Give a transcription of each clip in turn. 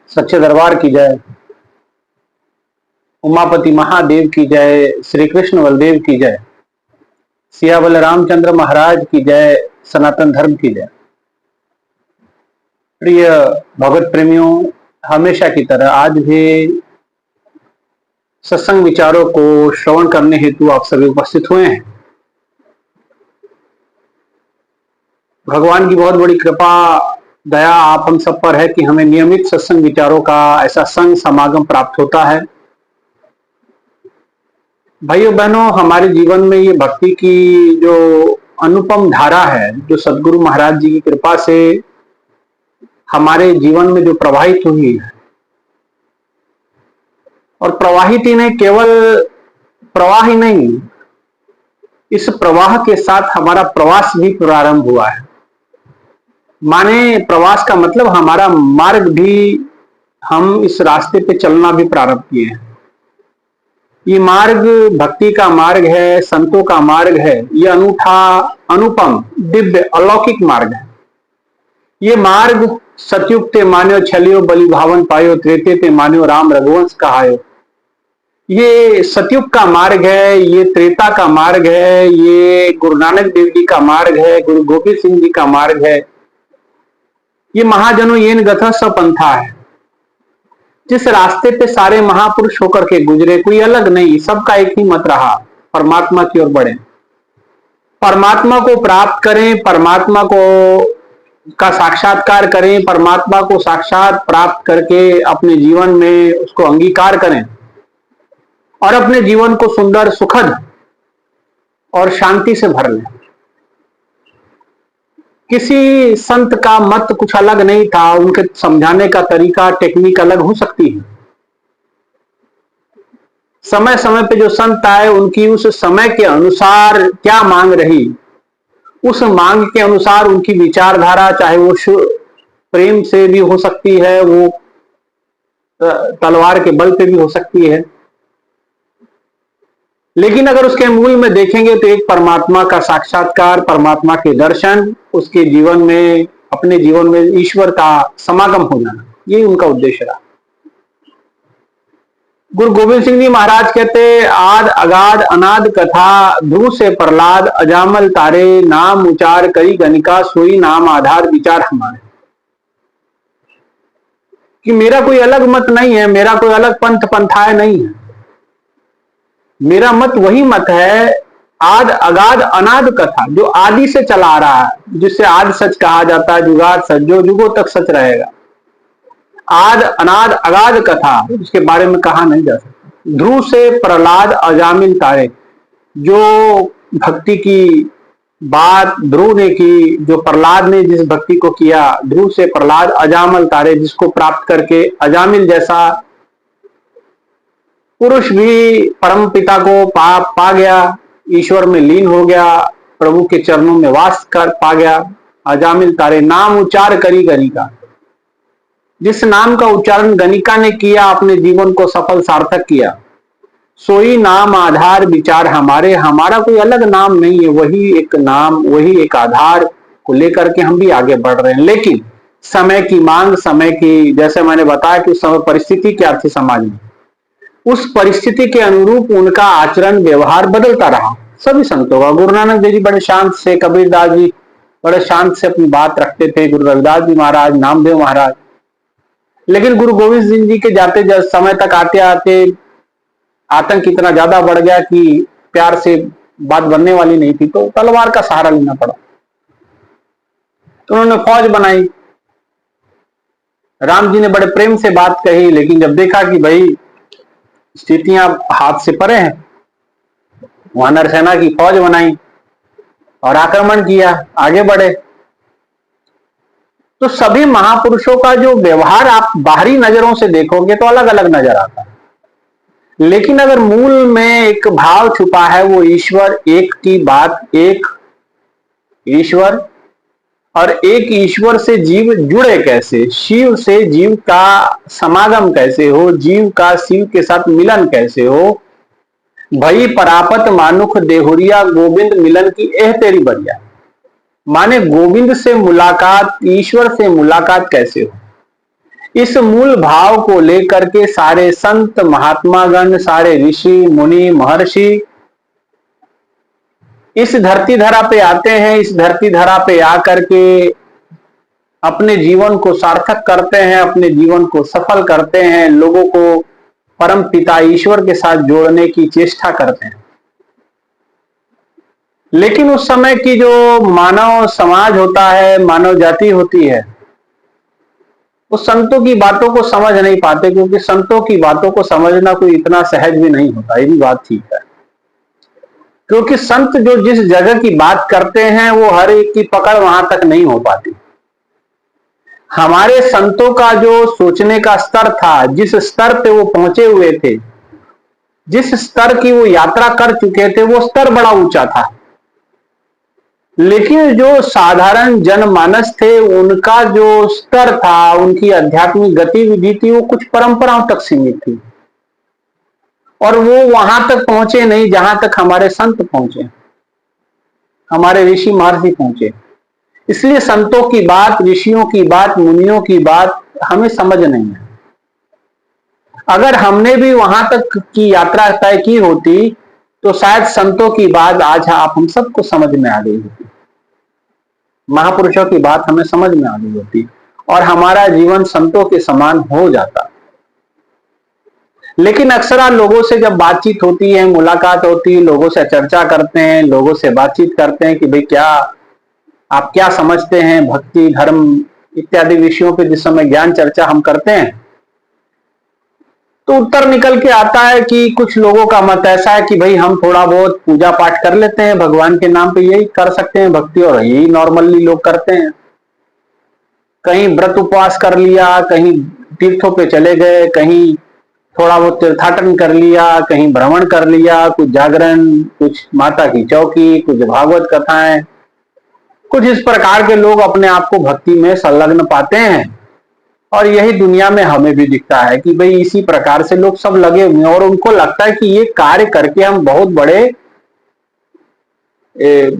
सच्चे दरबार की जय, उमापति महादेव की जय, श्री कृष्ण बलदेव की जय, सियावल रामचंद्र महाराज की जय, सनातन धर्म की जय। प्रिय भगवत प्रेमियों, हमेशा की तरह आज भी सत्संग विचारों को श्रवण करने हेतु आप सभी उपस्थित हुए हैं। भगवान की बहुत बड़ी कृपा दया आप हम सब पर है कि हमें नियमित सत्संग विचारों का ऐसा संग समागम प्राप्त होता है। भाइयों बहनों, हमारे जीवन में ये भक्ति की जो अनुपम धारा है, जो सदगुरु महाराज जी की कृपा से हमारे जीवन में जो प्रवाहित हुई है, और प्रवाहित ही नहीं, केवल प्रवाह ही नहीं, इस प्रवाह के साथ हमारा प्रवास भी प्रारंभ हुआ है। माने प्रवास का मतलब हमारा मार्ग भी, हम इस रास्ते पे चलना भी प्रारंभ किए हैं। ये मार्ग भक्ति का मार्ग है, संतों का मार्ग है। ये अनूठा, अनुपम, दिव्य, अलौकिक मार्ग है। ये मार्ग सतयुग ते मान्यो छलियो बलि भावन पायो, त्रेते ते मान्यो राम रघुवंश कहायो। ये सतयुग का मार्ग है, ये त्रेता का मार्ग है, ये गुरु नानक देव जी का मार्ग है, गुरु गोविंद सिंह जी का मार्ग है। ये महाजनों येन गथा सपंथा है। जिस रास्ते पे सारे महापुरुष होकर के गुजरे, कोई अलग नहीं, सबका एक ही मत रहा, परमात्मा की ओर बढ़े, परमात्मा को प्राप्त करें, परमात्मा को का साक्षात्कार करें, परमात्मा को साक्षात प्राप्त करके अपने जीवन में उसको अंगीकार करें और अपने जीवन को सुंदर, सुखद और शांति से भर लें। किसी संत का मत कुछ अलग नहीं था, उनके समझाने का तरीका, टेक्निक अलग हो सकती है। समय समय पे जो संत आए, उनकी उस समय के अनुसार क्या मांग रही, उस मांग के अनुसार उनकी विचारधारा, चाहे वो प्रेम से भी हो सकती है, वो तलवार के बल पे भी हो सकती है, लेकिन अगर उसके मूल में देखेंगे तो एक परमात्मा का साक्षात्कार, परमात्मा के दर्शन, उसके जीवन में, अपने जीवन में ईश्वर का समागम हो जाना, ये उनका उद्देश्य रहा। गुरु गोविंद सिंह जी महाराज कहते, आद अगाध अनाद कथा, ध्रुव से प्रहलाद अजामल तारे, नाम उचार करी गणिका, सोई नाम आधार विचार हमारे। कि मेरा कोई अलग मत नहीं है, मेरा कोई अलग पंथ पंथाएं नहीं है, मेरा मत वही मत है, आद अगाध अनाद कथा, जो आदि से चला आ रहा है, जिससे आद सच कहा जाता है, जुगाद सच, जो जुगों तक सच रहेगा। आद अनाद अगाध कथा, इसके बारे में कहा नहीं जा सकता। ध्रुव से प्रहलाद अजामिल तारे, जो भक्ति की बात ध्रुव ने की, जो प्रहलाद ने जिस भक्ति को किया, ध्रुव से प्रहलाद अजामल तारे, जिसको प्राप्त करके अजामिल जैसा पुरुष भी परम पिता को पा गया, ईश्वर में लीन हो गया, प्रभु के चरणों में वास कर पा गया। अजामिल तारे, नाम उच्चार करी गणिका, जिस नाम का उच्चारण गणिका ने किया, अपने जीवन को सफल सार्थक किया। सोई नाम आधार विचार हमारे, हमारा कोई अलग नाम नहीं है, वही एक नाम, वही एक आधार को लेकर के हम भी आगे बढ़ रहे हैं। लेकिन समय की मांग, समय की, जैसे मैंने बताया कि उस समय परिस्थिति क्या थी समाज में, उस परिस्थिति के अनुरूप उनका आचरण व्यवहार बदलता रहा। सभी संतों का, गुरु नानक देव जी बड़े शांत से, कबीरदास जी बड़े शांत से अपनी बात रखते थे, गुरु रविदास जी महाराज, नामदेव महाराज। लेकिन गुरु गोविंद सिंह जी के जाते समय तक आते आते आतंक इतना ज्यादा बढ़ गया कि प्यार से बात बनने वाली नहीं थी, तो तलवार का सहारा लेना पड़ा। तो उन्होंने फौज बनाई। राम जी ने बड़े प्रेम से बात कही, लेकिन जब देखा कि भाई स्थितियां हाथ से परे हैं, वानर सेना की फौज बनाई और आक्रमण किया, आगे बढ़े। तो सभी महापुरुषों का जो व्यवहार आप बाहरी नजरों से देखोगे तो अलग अलग नजर आता है, लेकिन अगर मूल में एक भाव छुपा है, वो ईश्वर, एक की बात, एक ईश्वर, और एक ईश्वर से जीव जुड़े कैसे, शिव से जीव का समागम कैसे हो, जीव का शिव के साथ मिलन कैसे हो। भई परापत मानुख देहुरिया, गोविंद मिलन की एह तेरी बढ़िया। माने गोविंद से मुलाकात, ईश्वर से मुलाकात कैसे हो। इस मूल भाव को लेकर के सारे संत महात्मागण, सारे ऋषि मुनि महर्षि इस धरती धरा पे आते हैं। इस धरती धरा पे आकर के अपने जीवन को सार्थक करते हैं, अपने जीवन को सफल करते हैं, लोगों को परम पिता ईश्वर के साथ जोड़ने की चेष्टा करते हैं। लेकिन उस समय की जो मानव समाज होता है, मानव जाति होती है, उस संतों की बातों को समझ नहीं पाते, क्योंकि संतों की बातों को समझना कोई इतना सहज भी नहीं होता। ये भी बात ठीक है, क्योंकि संत जो जिस जगह की बात करते हैं वो हर एक की पकड़ वहां तक नहीं हो पाती। हमारे संतों का जो सोचने का स्तर था, जिस स्तर पे वो पहुंचे हुए थे, जिस स्तर की वो यात्रा कर चुके थे, वो स्तर बड़ा ऊंचा था। लेकिन जो साधारण जनमानस थे, उनका जो स्तर था, उनकी आध्यात्मिक गतिविधि थी, वो कुछ परंपराओं तक सीमित थी, और वो वहां तक पहुंचे नहीं जहां तक हमारे संत पहुंचे, हमारे ऋषि महर्षि पहुंचे। इसलिए संतों की बात, ऋषियों की बात, मुनियों की बात हमें समझ नहीं है। अगर हमने भी वहां तक की यात्रा तय की होती तो शायद संतों की बात आज आप हम सबको समझ में आ गई होती, महापुरुषों की बात हमें समझ में आ गई होती, और हमारा जीवन संतों के समान हो जाता। लेकिन अक्सर लोगों से जब बातचीत होती है, मुलाकात होती है, लोगों से चर्चा करते हैं, लोगों से बातचीत करते हैं कि भाई क्या आप क्या समझते हैं भक्ति, धर्म इत्यादि विषयों पे जिस समय ज्ञान चर्चा हम करते हैं, तो उत्तर निकल के आता है कि कुछ लोगों का मत ऐसा है कि भाई हम थोड़ा बहुत पूजा पाठ कर लेते हैं भगवान के नाम पे, यही कर सकते हैं भक्ति, और यही नॉर्मली लोग करते हैं। कहीं व्रत उपवास कर लिया, कहीं तीर्थों पे चले गए, कहीं थोड़ा बहुत तीर्थाटन कर लिया, कहीं भ्रमण कर लिया, कुछ जागरण, कुछ माता की चौकी, कुछ भागवत कथाएं, कुछ इस प्रकार के लोग अपने आप को भक्ति में संलग्न पाते हैं। और यही दुनिया में हमें भी दिखता है कि भाई इसी प्रकार से लोग सब लगे हुए हैं, और उनको लगता है कि ये कार्य करके हम बहुत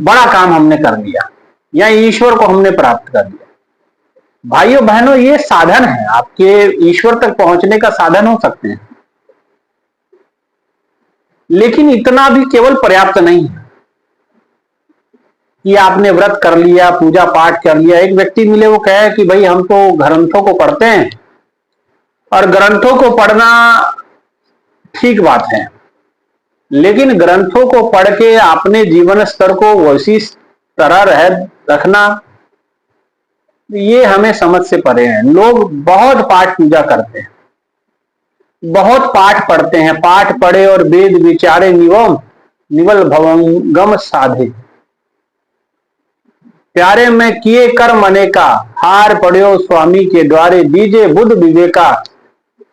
बड़ा काम हमने कर लिया, या ईश्वर को हमने प्राप्त कर लिया। भाइयों बहनों, ये साधन है, आपके ईश्वर तक पहुंचने का साधन हो सकते हैं, लेकिन इतना भी केवल पर्याप्त नहीं है कि आपने व्रत कर लिया, पूजा पाठ कर लिया। एक व्यक्ति मिले, वो कहे कि भाई हम तो ग्रंथों को पढ़ते हैं, और ग्रंथों को पढ़ना ठीक बात है, लेकिन ग्रंथों को पढ़ के अपने जीवन स्तर को वैसी तरह रखना, ये हमें समझ से परे है। लोग बहुत पाठ पूजा करते हैं, बहुत पाठ पढ़ते हैं, पाठ पढ़े और वेद विचारे निवल भवंगम साधे, प्यारे में किए कर मने का, हार पढ़ो स्वामी के द्वारे, दीजे बुद्ध विवेका।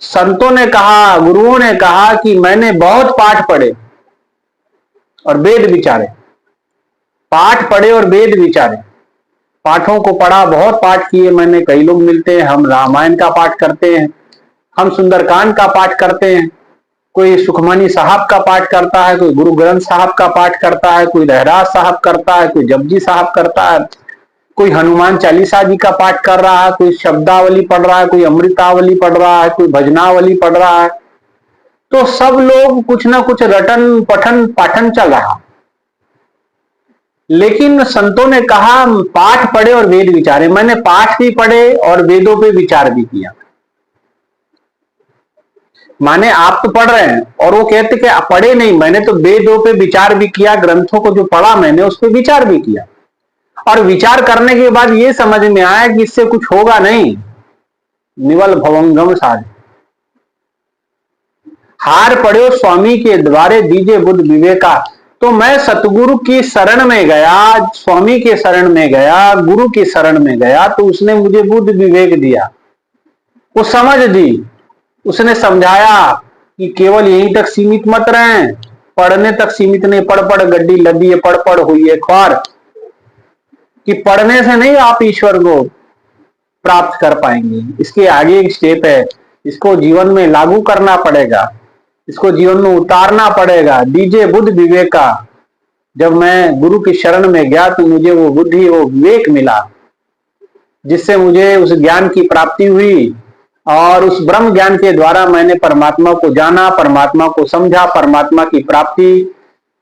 संतों ने कहा, गुरुओं ने कहा कि मैंने बहुत पाठ पढ़े और वेद विचारे, पाठ पढ़े और वेद विचारे, पाठों को पढ़ा, बहुत पाठ किए मैंने। कई लोग मिलते हैं, हम रामायण का पाठ करते हैं, हम सुंदरकांड का पाठ करते हैं, कोई सुखमनी साहब का पाठ करता है, कोई गुरु ग्रंथ साहब का पाठ करता है, कोई रहराज साहब करता है, कोई जपजी साहब करता है, कोई हनुमान चालीसा जी का पाठ कर रहा है, कोई शब्दावली पढ़ रहा है, कोई अमृतावली पढ़ रहा है, कोई भजनावली पढ़ रहा है। तो सब लोग कुछ ना कुछ रटन पठन पाठन चल रहा। लेकिन संतों ने कहा पाठ पढ़े और वेद विचारे। मैंने पाठ भी पढ़े और वेदों पे विचार भी किया। माने आप तो पढ़ रहे हैं, और वो कहते कि आप पढ़े नहीं, मैंने तो वेदों पे विचार भी किया, ग्रंथों को जो पढ़ा मैंने उस पर विचार भी किया, और विचार करने के बाद ये समझ में आया कि इससे कुछ होगा नहीं, निवल भवंगम साधे, हार पढ़ो स्वामी के द्वारे, दीजे बुद्ध विवेका। तो मैं सतगुरु की शरण में गया, स्वामी के शरण में गया, गुरु की शरण में गया, तो उसने मुझे बुद्ध विवेक दिया, वो समझ दी। उसने समझाया कि केवल यहीं तक सीमित मत रहें, पढ़ने तक सीमित नहीं, पढ़ पढ़ गड्डी लदी है, पढ़ पढ़ हुई है ख्वार, कि पढ़ने से नहीं आप ईश्वर को प्राप्त कर पाएंगे। इसके आगे एक स्टेप है, इसको जीवन में लागू करना पड़ेगा, इसको जीवन में उतारना पड़ेगा। दीजिए बुद्ध विवेका। जब मैं गुरु की शरण में गया तो मुझे वो बुद्धि, वो विवेक मिला, जिससे मुझे उस ज्ञान की प्राप्ति हुई, और उस ब्रह्म ज्ञान के द्वारा मैंने परमात्मा को जाना, परमात्मा को समझा, परमात्मा की प्राप्ति,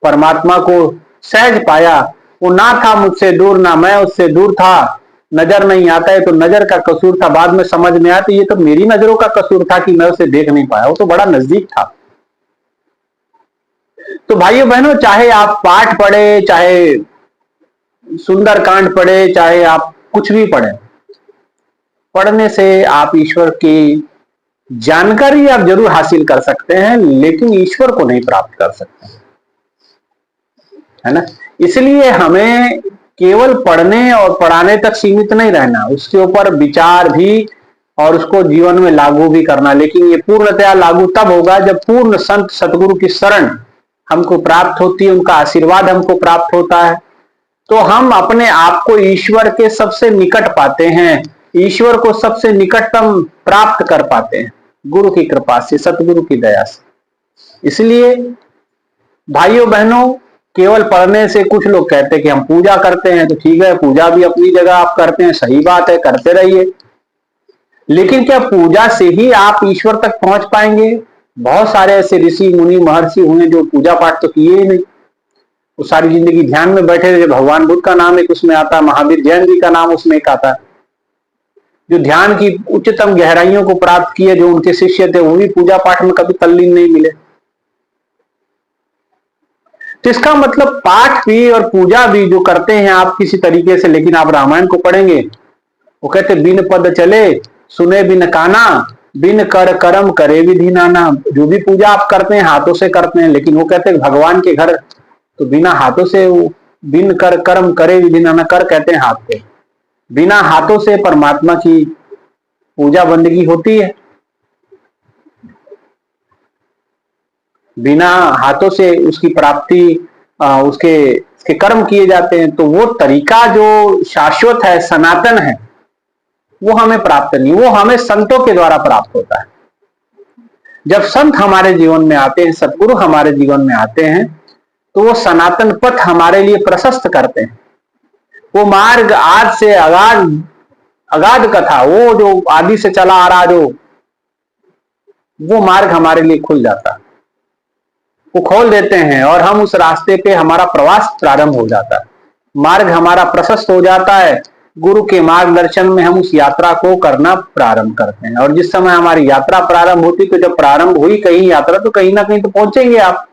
परमात्मा को सहज पाया। वो ना था मुझसे दूर, ना मैं उससे दूर था। नजर नहीं आता है तो नजर का कसूर था, बाद में समझ में आया तो ये तो मेरी नजरों का कसूर था कि मैं उसे देख नहीं पाया, वो तो बड़ा नजदीक था। तो भाइयों बहनों, चाहे आप पाठ पढ़े, चाहे सुंदरकांड पढ़े, चाहे आप कुछ भी पढ़े, पढ़ने से आप ईश्वर की जानकारी आप जरूर हासिल कर सकते हैं, लेकिन ईश्वर को नहीं प्राप्त कर सकते, है ना। इसलिए हमें केवल पढ़ने और पढ़ाने तक सीमित नहीं रहना, उसके ऊपर विचार भी और उसको जीवन में लागू भी करना। लेकिन ये पूर्णतया लागू तब होगा जब पूर्ण संत सतगुरु की शरण हमको प्राप्त होती है, उनका आशीर्वाद हमको प्राप्त होता है, तो हम अपने आप को ईश्वर के सबसे निकट पाते हैं, ईश्वर को सबसे निकटतम प्राप्त कर पाते हैं गुरु की कृपा से, सतगुरु की दया से। इसलिए भाइयों बहनों, केवल पढ़ने से, कुछ लोग कहते हैं कि हम पूजा करते हैं, तो ठीक है, पूजा भी अपनी जगह आप करते हैं, सही बात है, करते रहिए। लेकिन क्या पूजा से ही आप ईश्वर तक पहुंच पाएंगे? बहुत सारे ऐसे ऋषि मुनि महर्षि हुए जो पूजा पाठ तो किए ही नहीं, वो सारी जिंदगी ध्यान में बैठे रहे। भगवान बुद्ध का नाम एक उसमें आता, महावीर जैन जी का नाम उसमें एक आता, जो ध्यान की उच्चतम गहराइयों को प्राप्त किए, जो उनके शिष्य थे, वो भी पूजा पाठ में कभी तल्लीन नहीं मिले। तो इसका मतलब पाठ भी और पूजा भी जो करते हैं आप किसी तरीके से, लेकिन आप रामायण को पढ़ेंगे, वो कहते बिन पद चले सुने बिन काना, बिन कर कर्म करे विधि नाना। जो भी पूजा आप करते हैं हाथों से करते हैं, लेकिन वो कहते हैं भगवान के घर तो बिना हाथों से, बिन कर कर्म करे विधि नाना, कर कहते हैं हाथ पे, बिना हाथों से परमात्मा की पूजा बंदगी होती है, बिना हाथों से उसकी प्राप्ति, उसके कर्म किए जाते हैं। तो वो तरीका जो शाश्वत है, सनातन है, वो हमें प्राप्त नहीं, वो हमें संतों के द्वारा प्राप्त होता है। जब संत हमारे जीवन में आते हैं, सतगुरु हमारे जीवन में आते हैं, तो वो सनातन पथ हमारे लिए प्रशस्त करते हैं। वो मार्ग आज से अगाध कथा, वो जो आदि से चला आ रहा, जो वो मार्ग हमारे लिए खुल जाता है, वो खोल देते हैं और हम उस रास्ते पे, हमारा प्रवास प्रारंभ हो जाता है, मार्ग हमारा प्रशस्त हो जाता है। गुरु के मार्गदर्शन में हम उस यात्रा को करना प्रारंभ करते हैं। और जिस समय हमारी यात्रा प्रारंभ होती, तो जब प्रारंभ हुई कहीं यात्रा, तो कहीं ना कहीं तो पहुंचेंगे आप,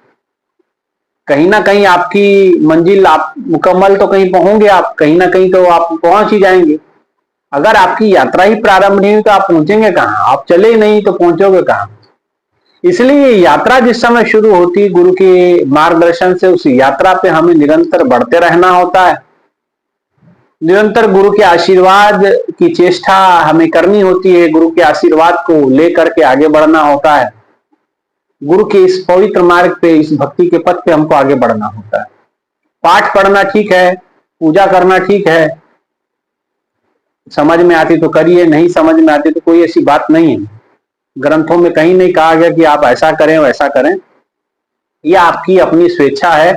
कहीं ना कहीं आपकी मंजिल, आप मुकम्मल तो कहीं पहुंचेंगे आप, कहीं ना कहीं तो आप पहुंच ही जाएंगे। अगर आपकी यात्रा ही प्रारंभ नहीं हुई तो आप पहुंचेंगे कहाँ? आप चले ही नहीं तो पहुंचोगे कहाँ? इसलिए यात्रा जिस समय शुरू होती है गुरु के मार्गदर्शन से, उस यात्रा पे हमें निरंतर बढ़ते रहना होता है, निरंतर गुरु के आशीर्वाद की चेष्टा हमें करनी होती है, गुरु के आशीर्वाद को लेकर के आगे बढ़ना होता है, गुरु के इस पवित्र मार्ग पे, इस भक्ति के पथ पे हमको आगे बढ़ना होता है। पाठ पढ़ना ठीक है, पूजा करना ठीक है, समझ में आती तो करिए, नहीं समझ में आती तो कोई ऐसी बात नहीं है। ग्रंथों में कहीं नहीं कहा गया कि आप ऐसा करें वैसा करें, यह आपकी अपनी स्वेच्छा है,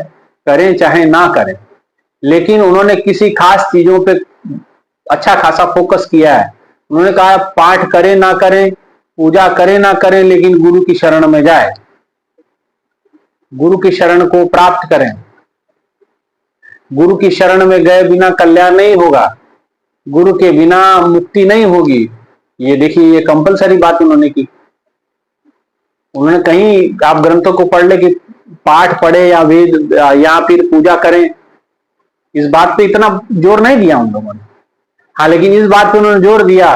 करें चाहे ना करें। लेकिन उन्होंने किसी खास चीजों पे अच्छा खासा फोकस किया है। उन्होंने कहा पाठ करें ना करें, पूजा करें ना करें, लेकिन गुरु की शरण में जाए, गुरु की शरण को प्राप्त करें। गुरु की शरण में गए बिना कल्याण नहीं होगा, गुरु के बिना मुक्ति नहीं होगी। ये देखिए, ये कंपलसरी बात उन्होंने की। उन्होंने कहीं, आप ग्रंथों को पढ़ ले कि पाठ पढ़े या वेद या फिर पूजा करें, इस बात पे इतना जोर नहीं दिया उन लोगों ने। हाँ, लेकिन इस बात पे उन्होंने जोर दिया,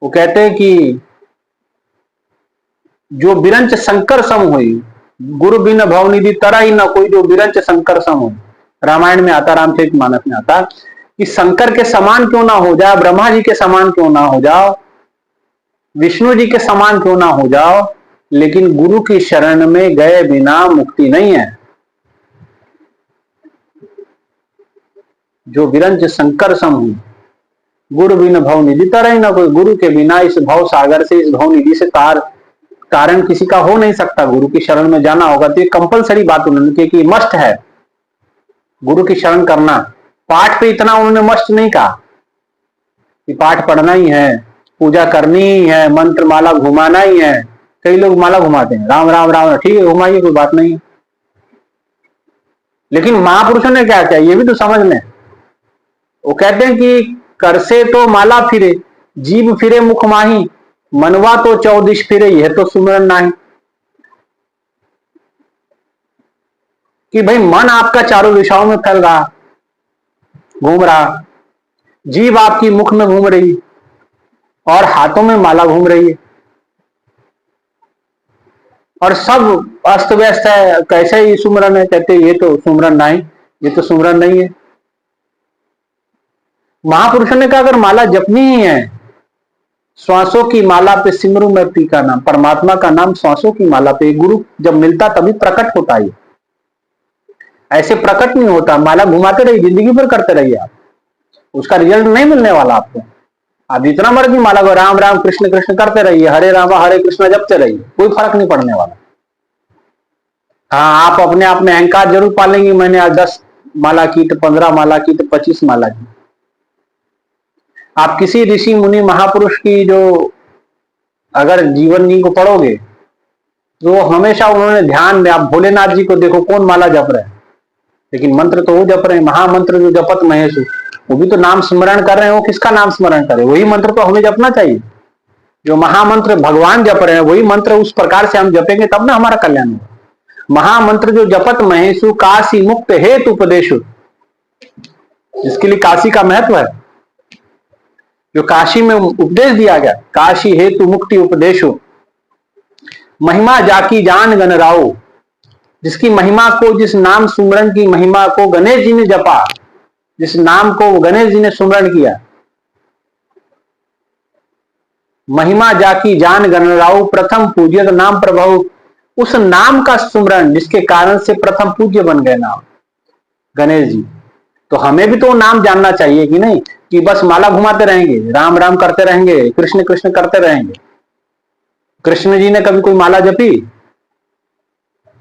वो कहते हैं कि जो बिरंच शंकर सम हुई, गुरु बिन भवनिधि तरा ही न कोई, जो बिरंच शंकर सम हुई, रामायण में आता, रामचरितमानस में आता कि शंकर के समान क्यों ना हो जाओ, ब्रह्मा जी के समान क्यों ना हो जाओ, विष्णु जी के समान क्यों ना हो जाओ, लेकिन गुरु की शरण में गए बिना मुक्ति नहीं है। जो विरंच शंकर सम हुई, गुरु बिन भव निधि तरह ना कोई, गुरु के बिना इस भव सागर से, इस भव निधि से तारण किसी का हो नहीं सकता। गुरु की शरण में जाना होगा। तो ये कंपलसरी बात उन्होंने की कि मस्ट है गुरु की शरण करना। पाठ पे इतना उन्होंने मस्ट नहीं कहा कि पाठ पढ़ना ही है, पूजा करनी ही है, मंत्र माला घुमाना ही है। कई लोग माला घुमाते हैं, राम राम राम, ठीक है घुमाइए, कोई बात नहीं। लेकिन महापुरुषों ने क्या किया ये भी तो समझ लें। वो कहते हैं कि कर से तो माला फिरे, जीव फिरे मुख माही, मनवा तो चौदिश फिरे, यह तो सुमरन नाही। कि भाई मन आपका चारों दिशाओं में फैल रहा, घूम रहा, जीव आपकी मुख में घूम रही और हाथों में माला घूम रही है, और सब अस्त व्यस्त है, कैसे ही सुमरन है? कहते ये तो सुमरन नहीं, ये तो सुमरन नहीं है। महापुरुषों ने कहा अगर माला जपनी ही है, श्वासों की माला पे सिमरू मैं पी का नाम, परमात्मा का नाम श्वासों की माला पे, गुरु जब मिलता तभी प्रकट होता है, ऐसे प्रकट नहीं होता। माला घुमाते रहिए, जिंदगी भर करते रहिए, आप उसका रिजल्ट नहीं मिलने वाला आपको। आप जितना मर्जी माला को राम राम कृष्ण कृष्ण करते रहिए, हरे रामा हरे कृष्ण जपते रहिए, कोई फर्क नहीं पड़ने वाला। हाँ, आप अपने आप में अहंकार जरूर पालेंगे, मैंने आज 10 माला की तो 15 माला की तो 25 माला की। आप किसी ऋषि मुनि महापुरुष की जो अगर जीवनी को पढ़ोगे तो हमेशा उन्होंने ध्यान में, आप भोलेनाथ जी को देखो कौन माला जप रहे हैं, लेकिन मंत्र तो वो जप रहे हैं, महामंत्र जो जपत महेश, वो भी तो नाम स्मरण कर रहे हैं। वो किसका नाम स्मरण करे? वही मंत्र तो हमें जपना चाहिए जो महामंत्र भगवान जप रहे हैं, वही मंत्र उस प्रकार से हम जपेंगे तब ना हमारा कल्याण होगा। महामंत्र जो जपत महेशु, काशी मुक्त हेतु उपदेशु, जिसके लिए काशी का महत्व है, जो काशी में उपदेश दिया गया, काशी हेतु मुक्ति उपदेशो, महिमा जाकी जान गण राओ, जिसकी महिमा को, जिस नाम सुमरण की महिमा को गणेश जी ने जपा, जिस नाम को गणेश जी ने सुमरण किया, महिमा जाकी जान गण राओ, प्रथम पूज्य नाम प्रभु, उस नाम का सुमरण जिसके कारण से प्रथम पूज्य बन गए नाम गणेश जी। तो हमें भी तो नाम जानना चाहिए कि नहीं, कि बस माला घुमाते रहेंगे, राम राम करते रहेंगे, कृष्ण कृष्ण करते रहेंगे। कृष्ण जी ने कभी कोई माला जपी?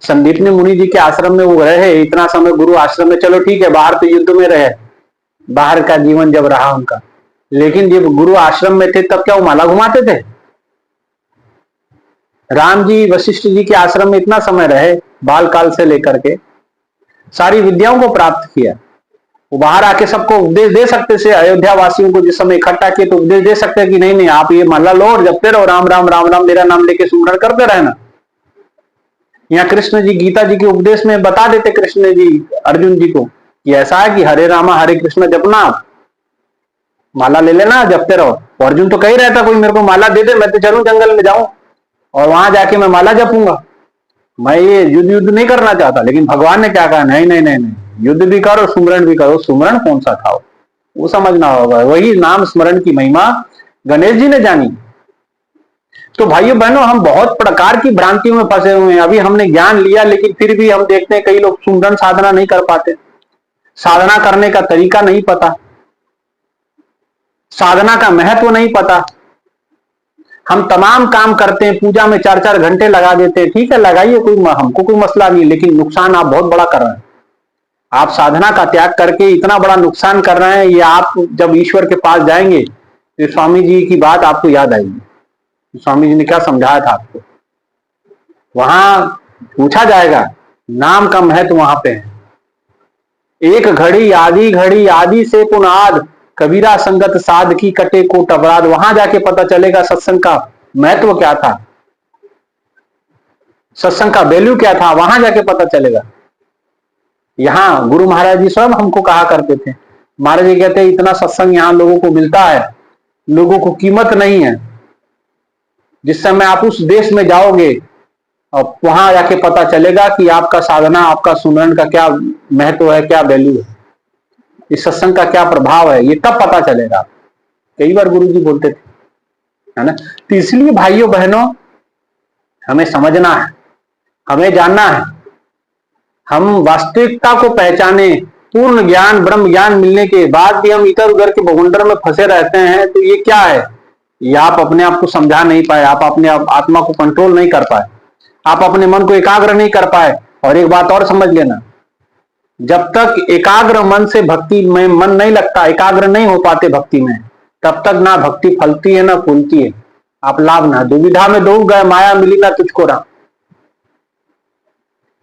संदीप ने मुनि जी के आश्रम में वो रहे इतना समय, गुरु आश्रम में, चलो ठीक है बाहर तो युद्ध में रहे, बाहर का जीवन जब रहा उनका, लेकिन जब गुरु आश्रम में थे तब क्या वो माला घुमाते थे? राम जी वशिष्ठ जी के आश्रम में इतना समय रहे, बाल काल से लेकर के सारी विद्याओं को प्राप्त किया। वो बाहर आके सबको उपदेश दे सकते थे, अयोध्या वासियों को जिस समय इकट्ठा किए तो उपदेश दे सकते कि नहीं नहीं आप ये माला लो और जपते रहो, राम राम राम राम मेरा नाम लेके सुमरण करते रहना। यहाँ कृष्ण जी गीता जी के उपदेश में बता देते कृष्ण जी अर्जुन जी को कि ऐसा है कि हरे रामा हरे कृष्ण जपना, माला ले लेना, जपते रहो। अर्जुन तो कही रहता कोई मेरे को माला दे दे, मैं तो चलूं जंगल में जाऊं और वहां जाके मैं माला जपूंगा, मैं ये युद्ध नहीं करना चाहता। लेकिन भगवान ने क्या कहा, नहीं नहीं नहीं नहीं, युद्ध भी करो सुमरण भी करो। सुमरण कौन सा था वो समझना होगा, वही नाम स्मरण की महिमा गणेश जी ने जानी। तो भाइयों बहनों, हम बहुत प्रकार की भ्रांतियों में फंसे हुए हैं। अभी हमने ज्ञान लिया लेकिन फिर भी हम देखते हैं कई लोग सुमरण साधना नहीं कर पाते, साधना करने का तरीका नहीं पता, साधना का महत्व नहीं पता। हम तमाम काम करते हैं, पूजा में 4-4 घंटे लगा देते हैं, ठीक है लगाइए, कोई हमको कोई मसला नहीं, लेकिन नुकसान आप बहुत बड़ा कर रहे हैं। आप साधना का त्याग करके इतना बड़ा नुकसान कर रहे हैं। ये आप जब ईश्वर के पास जाएंगे तो स्वामी जी की बात आपको याद आएगी, स्वामी जी ने क्या समझाया था आपको, वहां पूछा जाएगा, नाम का महत्व वहां पे है। एक घड़ी आदि से पुनाद, कबीरा संगत साध की कटे को टबराद। वहां जाके पता चलेगा सत्संग का महत्व क्या था, सत्संग का वैल्यू क्या था, वहां जाके पता चलेगा। यहाँ गुरु महाराज जी स्वयं हमको कहा करते थे, महाराज जी कहते हैं इतना सत्संग यहाँ लोगों को मिलता है, लोगों को कीमत नहीं है। जिस समय आप उस देश में जाओगे और वहां जाके पता चलेगा कि आपका साधना, आपका सुमरण का क्या महत्व है, क्या वैल्यू है, इस सत्संग का क्या प्रभाव है, ये तब पता चलेगा। कई बार गुरु जी बोलते थे, है ना। तो इसलिए भाइयों बहनों, हमें समझना है, हमें जानना है, हम वास्तविकता को पहचाने। पूर्ण ज्ञान ब्रह्म ज्ञान मिलने के बाद भी हम इधर उधर के भवुंडर में फंसे रहते हैं, तो ये क्या है? ये आप अपने आप को समझा नहीं पाए, आप अपने आत्मा को कंट्रोल नहीं कर पाए, आप अपने मन को एकाग्र नहीं कर पाए। और एक बात और समझ लेना, जब तक एकाग्र मन से भक्ति में मन नहीं लगता, एकाग्र नहीं हो पाते भक्ति में, तब तक ना भक्ति फलती है ना फूलती है। आप लाभ ना, दुविधा में दो गए माया मिली ना तुझको राम।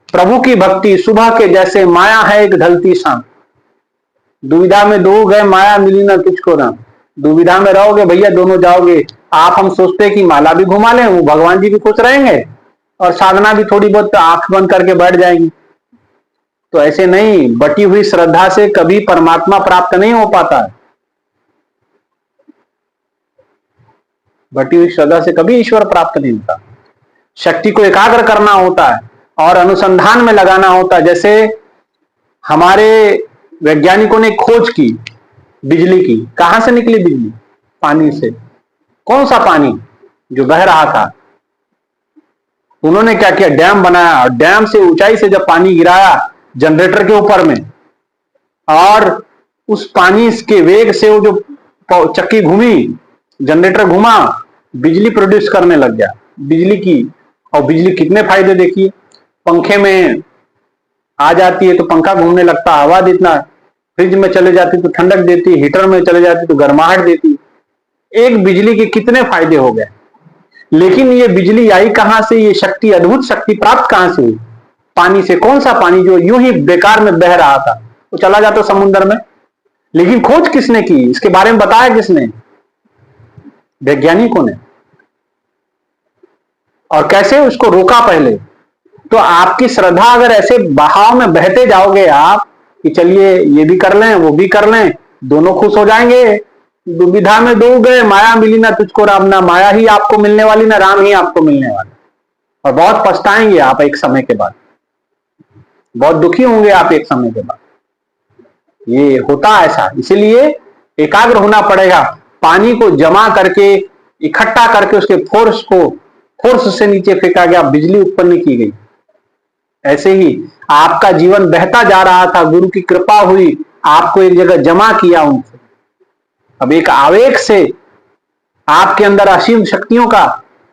प्रभु की भक्ति सुबह के जैसे माया है एक ढलती शाम। दुविधा में दो गए माया मिली ना तुझको राम। दुविधा में रहोगे भैया, दोनों जाओगे। आप हम सोचते हैं कि माला भी घुमा लें, वो भगवान जी भी खुश रहेंगे और साधना भी थोड़ी बहुत आंख बंद करके बैठ जाएंगी। तो ऐसे नहीं, बटी हुई श्रद्धा से कभी परमात्मा प्राप्त नहीं हो पाता है। बटी हुई श्रद्धा से कभी ईश्वर प्राप्त नहीं होता। शक्ति को एकाग्र करना होता है और अनुसंधान में लगाना होता है। जैसे हमारे वैज्ञानिकों ने खोज की बिजली की, कहां से निकली बिजली? पानी से। कौन सा पानी? जो बह रहा था। उन्होंने क्या किया? डैम बनाया और डैम से ऊंचाई से जब पानी गिराया जनरेटर के ऊपर में, और उस पानी के वेग से वो जो चक्की घूमी, जनरेटर घुमा, बिजली प्रोड्यूस करने लग गया बिजली की। और बिजली कितने फायदे देखिए, पंखे में आ जाती है तो पंखा घूमने लगता, हवा देना, फ्रिज में चले जाती तो ठंडक देती, हीटर में चले जाती तो गर्माहट देती। एक बिजली के कितने फायदे हो गए। लेकिन ये बिजली आई कहां से? ये शक्ति, अद्भुत शक्ति प्राप्त कहां से हुई? पानी से। कौन सा पानी? जो यूं ही बेकार में बह रहा था, वो चला जाता समुद्र में। लेकिन खोज किसने की? इसके बारे में बताया किसने? वैज्ञानिकों ने। और कैसे उसको रोका पहले? तो आपकी श्रद्धा अगर ऐसे बहाव में बहते जाओगे आप कि चलिए ये भी कर लें वो भी कर लें, दोनों खुश हो जाएंगे। दुविधा में दो गए माया मिली ना तुझको राम। ना माया ही आपको मिलने वाली, ना राम ही आपको मिलने वाला। और बहुत पछताएंगे आप एक समय के बाद, बहुत दुखी होंगे आप एक समय के बाद। ये होता ऐसा। इसीलिए एकाग्र होना पड़ेगा। पानी को जमा करके, इकट्ठा करके उसके फोर्स से नीचे फेंका गया, बिजली उत्पन्न की गई। ऐसे ही आपका जीवन बहता जा रहा था, गुरु की कृपा हुई, आपको एक जगह जमा किया उनसे। अब एक आवेग से आपके अंदर असीम शक्तियों का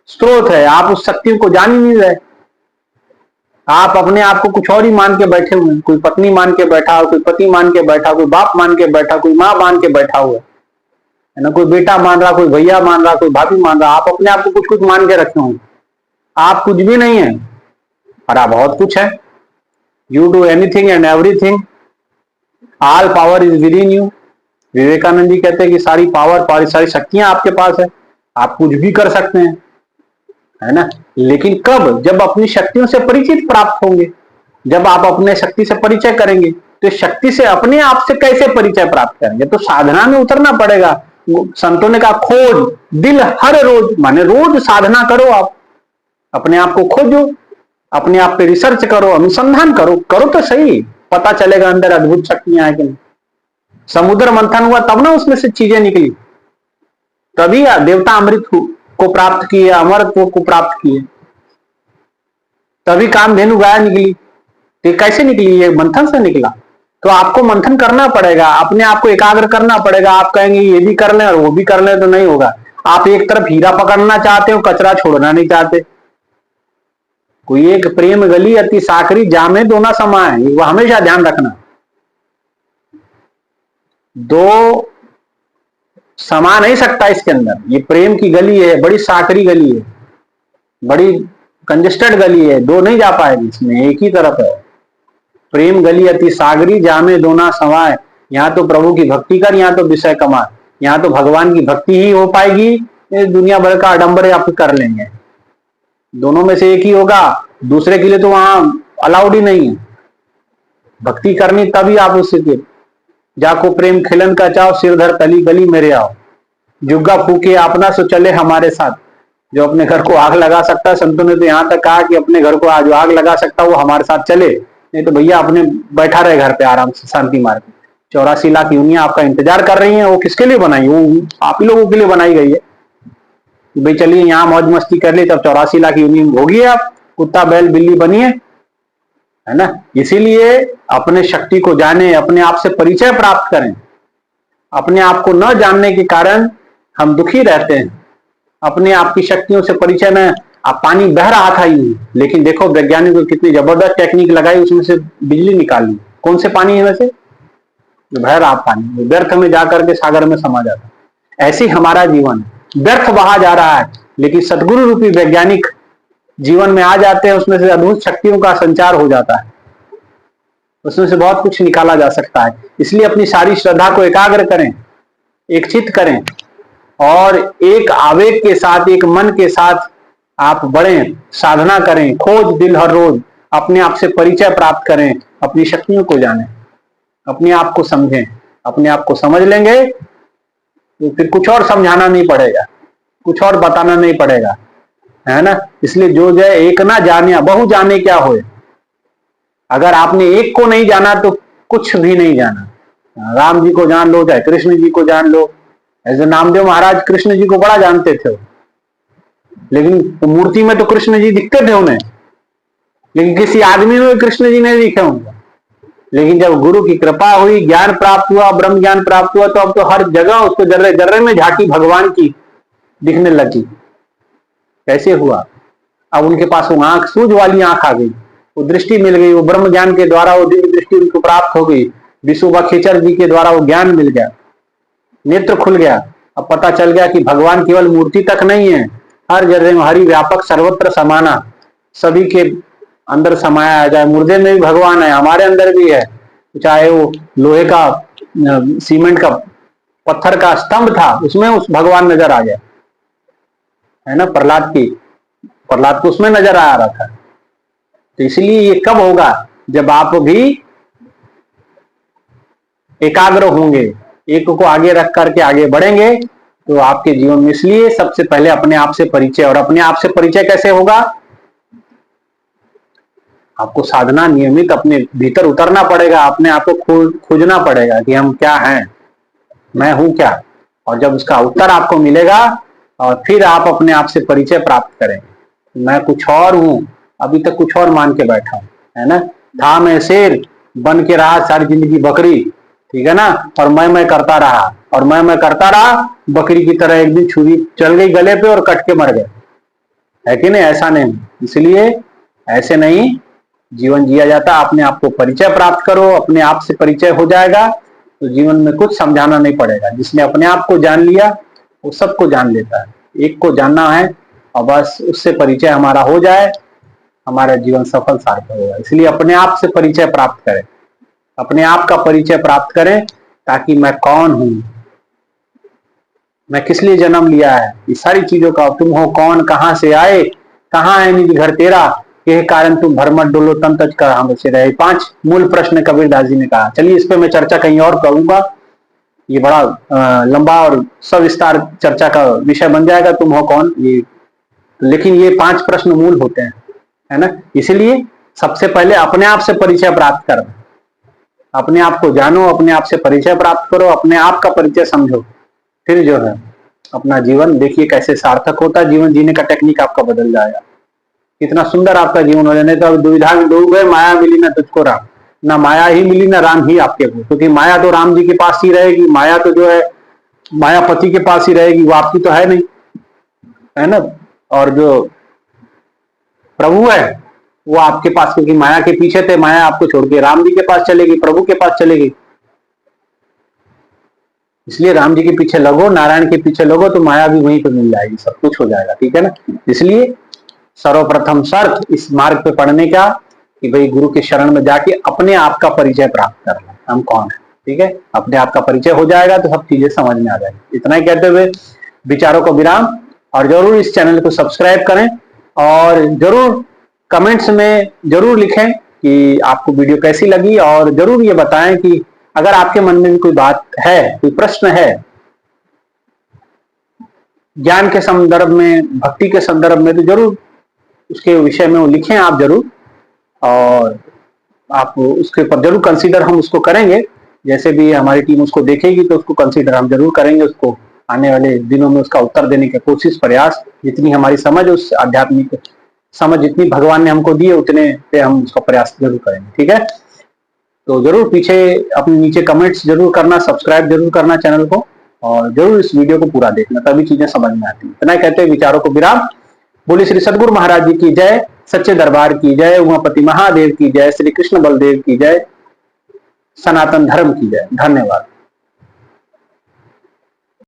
स्रोत है, आप उस शक्तियों को जान ही नहीं रहे। आप अपने आप को कुछ और ही मान के बैठे हुए हैं। कोई पत्नी मान के बैठा हो, कोई पति मान के बैठा, कोई बाप मान के बैठा, कोई माँ मान के बैठा हुआ है ना, कोई बेटा मान रहा, कोई भैया मान रहा, कोई भाभी मान रहा। आप अपने आप को कुछ कुछ मान के रखे होंगे। आप कुछ भी नहीं है और आप बहुत कुछ है। You do anything and everything, all power is within you. Vivekananda ji कहते हैं कि सारी पावर, सारी शक्तियां आपके पास है, आप कुछ भी कर सकते हैं, है ना। लेकिन कब? जब अपनी शक्तियों से परिचित प्राप्त होंगे, जब आप अपने शक्ति से परिचय करेंगे। तो शक्ति से अपने आप से कैसे परिचय प्राप्त करेंगे? तो साधना में उतरना पड़ेगा। संतों ने कहा खोज दिल हर रोज, माने रोज साधना करो। आप अपने आप को खोजो, अपने आप पे रिसर्च करो, अनुसंधान करो तो सही, पता चलेगा अंदर अद्भुत शक्तियां हैं कि नहीं। समुद्र मंथन हुआ तब ना उसमें से चीजें निकली, तभी देवता अमृत को प्राप्त किए, अमरत्व को प्राप्त किए, तभी कामधेनु गाय निकली। तो कैसे निकली? ये मंथन से निकला। तो आपको मंथन करना पड़ेगा, अपने आप को एकाग्र करना पड़ेगा। आप कहेंगे ये भी कर लें और वो भी कर लें तो नहीं होगा। आप एक तरफ हीरा पकड़ना चाहते हो, कचरा छोड़ना नहीं चाहते। कोई एक प्रेम गली अति साकरी, जामे दो ना समाए, वो हमेशा ध्यान रखना। दो समा नहीं सकता इसके अंदर। ये प्रेम की गली है, बड़ी साकरी गली है, बड़ी कंजेस्टेड गली है, दो नहीं जा पाएगी इसमें, एक ही तरफ है। प्रेम गली अति सागरी, जामे दो ना समाए। यहाँ तो प्रभु की भक्ति कर, यहाँ तो विषय कमा। यहाँ तो भगवान की भक्ति ही हो पाएगी, दुनिया भर का आडंबर आप कर लेंगे। दोनों में से एक ही होगा, दूसरे के लिए तो वहां अलाउड ही नहीं है। भक्ति करनी तभी आप उससे, जाको प्रेम खिलन का चाहो, सिरधर तली गली मेरे आओ। जुग्गा फूके अपना सो चले हमारे साथ। जो अपने घर को आग लगा सकता है, संतों ने तो यहाँ तक कहा कि अपने घर को आज आग लगा सकता वो हमारे साथ चले, नहीं तो भैया अपने बैठा रहे घर पे आराम से शांति मार के। 84 लाख यूनियन आपका इंतजार कर रही है। वो किसके लिए बनाई? वो आप ही लोगों के लिए बनाई गई है। भाई चलिए यहाँ मौज मस्ती कर ली, तब 84 लाख यूनियन होगी, आप कुत्ता बैल बिल्ली बनिए, है ना। इसीलिए अपने शक्ति को जाने, अपने आप से परिचय प्राप्त करें। अपने आप को न जानने के कारण हम दुखी रहते हैं। अपने आप की शक्तियों से परिचय में, आप पानी बह रहा था ही, लेकिन देखो वैज्ञानिकों ने कितनी जबरदस्त टेक्निक लगाई, उसमें से बिजली निकाली। कौन से पानी है वैसे? जो बह रहा पानी, व्यर्थ में जाकर के सागर में समा जाता। ऐसे ही हमारा जीवन व्यर्थ बहा जा रहा है, लेकिन सदगुरु रूपी वैज्ञानिक जीवन में आ जाते हैं, उसमें से अद्भुत शक्तियों का संचार हो जाता है, उसमें से बहुत कुछ निकाला जा सकता है। इसलिए अपनी सारी श्रद्धा को एकाग्र करें, एक चित्त करें और एक आवेग के साथ, एक मन के साथ आप बढ़ें, साधना करें, खोज दिल हर रोज, अपने आप से परिचय प्राप्त करें, अपनी शक्तियों को जानें, अपने आप को समझें। अपने आप को समझ लेंगे तो फिर कुछ और समझाना नहीं पड़ेगा, कुछ और बताना नहीं पड़ेगा, है ना। इसलिए जो जय एक ना जाने बहु जाने क्या होए। अगर आपने एक को नहीं जाना तो कुछ भी नहीं जाना। राम जी को जान लो, चाहे कृष्ण जी को जान लो। ऐसे नामदेव महाराज कृष्ण जी को बड़ा जानते थे, लेकिन मूर्ति में तो कृष्ण जी दिखते थे उन्हें, लेकिन किसी आदमी में कृष्ण जी नहीं दिखे उनको। लेकिन जब गुरु की कृपा हुई, ज्ञान प्राप्त हुआ, ब्रह्म ज्ञान प्राप्त हुआ, तो अब तो हर जगह उसको जर्रे जर्रे में झांकी भगवान की दिखने लगी। कैसे हुआ? अब उनके पास वो आंख, सूझ वाली आंख आ गई, वो दृष्टि मिल गई, वो ब्रह्म ज्ञान के द्वारा वो दिव्य दृष्टि उनको प्राप्त हो गई। विशुभा खेचर जी के द्वारा वो ज्ञान मिल गया, नेत्र खुल गया। अब पता चल गया कि भगवान केवल मूर्ति तक नहीं है, हर जगह में, हरि व्यापक सर्वत्र समाना, सभी के अंदर समाया है। चाहे मुर्दे में भी भगवान है, हमारे अंदर भी है। चाहे वो लोहे का, सीमेंट का, पत्थर का स्तंभ था, उसमें उस भगवान नजर आ गया, है ना। प्रहलाद को उसमें नजर आ रहा था। तो इसलिए ये कब होगा? जब आप भी एकाग्र होंगे, एक को आगे रख करके आगे बढ़ेंगे तो आपके जीवन में। इसलिए सबसे पहले अपने आप से परिचय। और अपने आप से परिचय कैसे होगा? आपको साधना नियमित अपने भीतर उतरना पड़ेगा, अपने आप को खोजना पड़ेगा कि हम क्या हैं, मैं हूं क्या। और जब उसका उत्तर आपको मिलेगा और फिर आप अपने आप से परिचय प्राप्त करेंगे। मैं कुछ और हूं, अभी तक कुछ और मान के बैठा हूं, है ना। था मैं शेर, बन के रहा सारी जिंदगी बकरी, ठीक है ना। और मैं करता रहा, और मैं करता रहा, बकरी की तरह एक दिन छुरी चल गई गले पे और कट के मर गए, है कि नहीं? ऐसा नहीं। इसलिए ऐसे नहीं जीवन जिया जाता। अपने आप को परिचय प्राप्त करो, अपने आप से परिचय हो जाएगा तो जीवन में कुछ समझाना नहीं पड़ेगा। जिसने अपने आप को जान लिया वो सबको जान लेता है। एक को जानना है और बस उससे परिचय हमारा हो जाए, हमारा जीवन सफल सार्थक होगा। इसलिए अपने आप से परिचय प्राप्त करें, अपने आप का परिचय प्राप्त करें, ताकि मैं कौन हूं, मैं किस लिए जन्म लिया है, ये सारी चीजों का। तुम हो कौन, कहां से आए, कहां है निज घर तेरा, यह कारण तुम भर मत डोलो तन तज कर हम बचे रहे। 5 मूल प्रश्न कबीरदास जी ने कहा। चलिए इस पे मैं चर्चा कहीं और करूंगा, ये बड़ा लंबा और सविस्तार चर्चा का विषय बन जाएगा, तुम हो कौन ये। लेकिन ये 5 प्रश्न मूल होते हैं, है ना। इसलिए सबसे पहले अपने आप से परिचय प्राप्त करो, अपने आप को जानो, अपने आप से परिचय प्राप्त करो, अपने आप का परिचय समझो, फिर जो है अपना जीवन देखिए कैसे सार्थक होता है। जीवन जीने का टेक्निक आपका बदल जाएगा, कितना सुंदर आपका जीवन हो जाए। नहीं तो दुविधा में डूब गए, माया मिली ना तुझको राम, ना माया ही मिली ना राम ही आपके को। क्योंकि माया तो राम जी के पास ही रहेगी, माया तो जो है मायापति के पास ही रहेगी, वो आपकी तो है नहीं, है ना। और जो प्रभु है वो आपके पास, क्योंकि माया के पीछे थे, माया आपको छोड़ के राम जी के पास चलेगी, प्रभु के पास चलेगी। इसलिए राम जी के पीछे लगो, नारायण के पीछे लगो, तो माया भी वहीं पर मिल जाएगी, सब कुछ हो जाएगा, ठीक है ना। इसलिए सर्वप्रथम शर्त इस मार्ग पे पढ़ने का कि भाई गुरु के शरण में जाके अपने आप का परिचय प्राप्त करना, हम कौन है, ठीक है। अपने आप का परिचय हो जाएगा तो सब चीजें समझ में आ जाएगी। इतना ही कहते हुए विचारों को विराम। और जरूर इस चैनल को सब्सक्राइब करें और जरूर कमेंट्स में जरूर लिखें कि आपको वीडियो कैसी लगी, और जरूर ये बताएं कि अगर आपके मन में भी कोई बात है, कोई प्रश्न है ज्ञान के संदर्भ में, भक्ति के संदर्भ में, तो जरूर उसके विषय में वो लिखें आप जरूर, और आप उसके ऊपर जरूर कंसीडर हम उसको करेंगे। जैसे भी हमारी टीम उसको देखेगी तो उसको कंसीडर हम जरूर करेंगे, उसको आने वाले दिनों में उसका उत्तर देने की कोशिश, प्रयास, जितनी हमारी समझ, उस आध्यात्मिक समझ जितनी भगवान ने हमको दी है उतने पे हम उसका प्रयास जरूर करेंगे, ठीक है। तो जरूर पीछे अपने नीचे कमेंट्स जरूर करना, सब्सक्राइब जरूर करना चैनल को, और जरूर इस वीडियो को पूरा देखना, तभी चीजें समझ में आती है। इतना कहते हैं विचारों को विराम। बोले श्री सदगुरु महाराज जी की जय, सच्चे दरबार की जय, उमापति महादेव की जय, श्री कृष्ण बलदेव की जय, सनातन धर्म की जय। धन्यवाद।